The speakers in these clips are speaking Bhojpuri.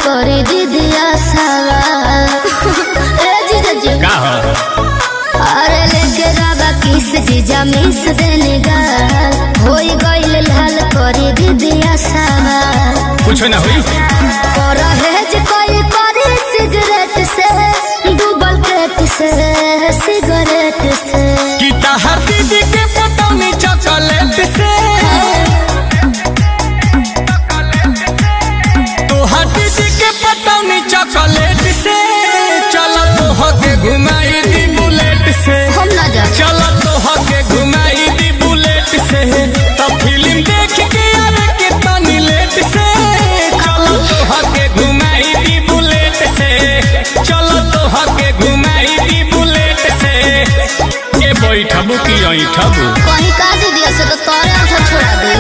करे दीदिया सावा ए जीजा का हो अरे लेके रावा किस जीजा मिस देने गा होई गइल लाल करे दीदिया सावा कुछ ना हुई और हेज कोई करे सिगरेट से डूबल पेट से सिगरेट से कि तहर दीदी के पटौनी चॉकलेट से तोहर दीदी के पटौनी चॉकलेट से चल तोह के घुमाई दी बुलेट से हम ना जा चल तोह के घुमाई दी बुलेट से तब फिल्म देख के आवे के तनी लेट से चल तोह के घुमाई दी बुलेट से चल तोह के घुमाई दी बुलेट से के बैठबू की ऐठबू कहीं का दीदिया से तो तोरे आंखों छोड़ा दे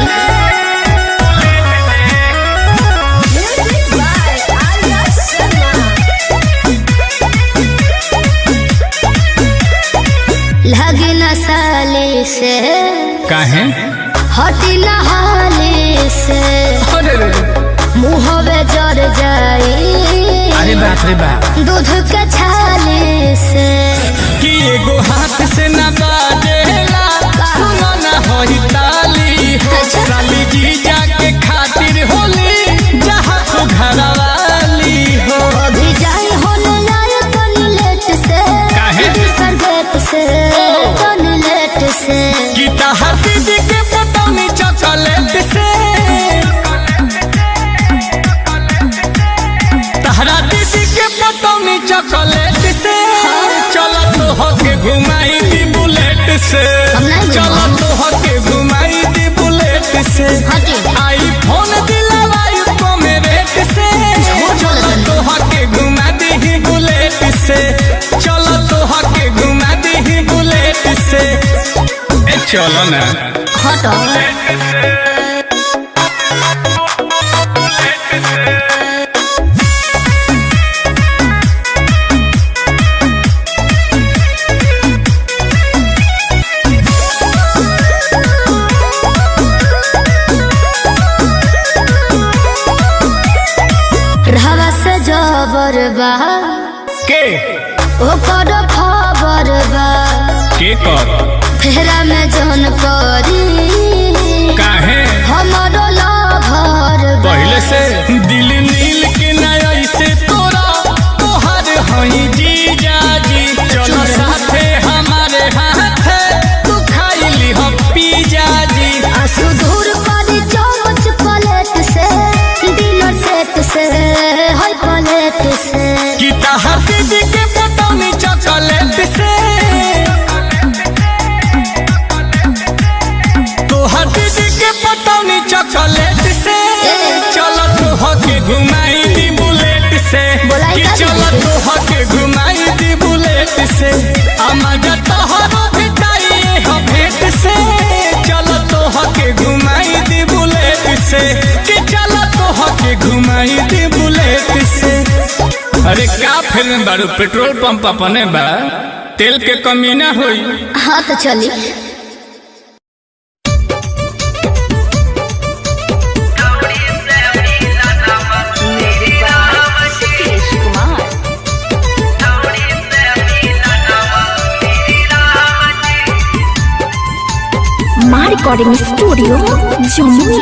लगी न साले से काहे हटी न हाले से मुँहवे जर जाई अरे बाप रे बाप दूध के छाले से कि एगो हाथ से न बाजेला सुनो न होई ताली साली जी जाके खातिर होली जहाँ तो घरवाली हो अभी जाई होने लाए तनी लेट से काहे? सरबेट से तनी लेट से कि तहर दीदी के पटौनी चॉकलेट से तहरा दीदी के पटौनी चॉकलेट से चल तोह के घुमाई दी बुलेट से हम नहीं चल घुमाई। तोह के घुमाई दी बुलेट से हटी। आईफोन दिलवाई कम रेट से चल तोह के घुमा दी बुलेट से चल तोह के घुमा दी बुलेट से ए चलो ना हटो रहवा से जबर बा के ओकर खबर बा के कर फेरा में जौन करी काहे हमरो लभर बा पहले से दिल नील के नया से तोरा तोहर हई जीजा जी चलो साथे हमारे हाथ तू खाइली हम पिज्जा जी आंसू दूर करी चमच प्लेट से डिनर सेट से हाई प्लेट से कि तहर दीदी के पटौनी चॉकलेट से तोहर दीदी के पटौनी चॉकलेट से चल तोह के घुमाई दी बुलेट से बोलाई कि का चल दीदी? तोह के घुमाई दी बुलेट से अमर तोहरो भेटाई हो भेट से चल तोह के घुमाई दी बुलेट से कि चल तोह के घुमाई दी बुलेट से अरे का फिर में बारू पेट्रोल पंप अपने बा तेल के कमी ना होई हाँ तो चली माँ रिकॉर्डिंग स्टूडियो जमुई।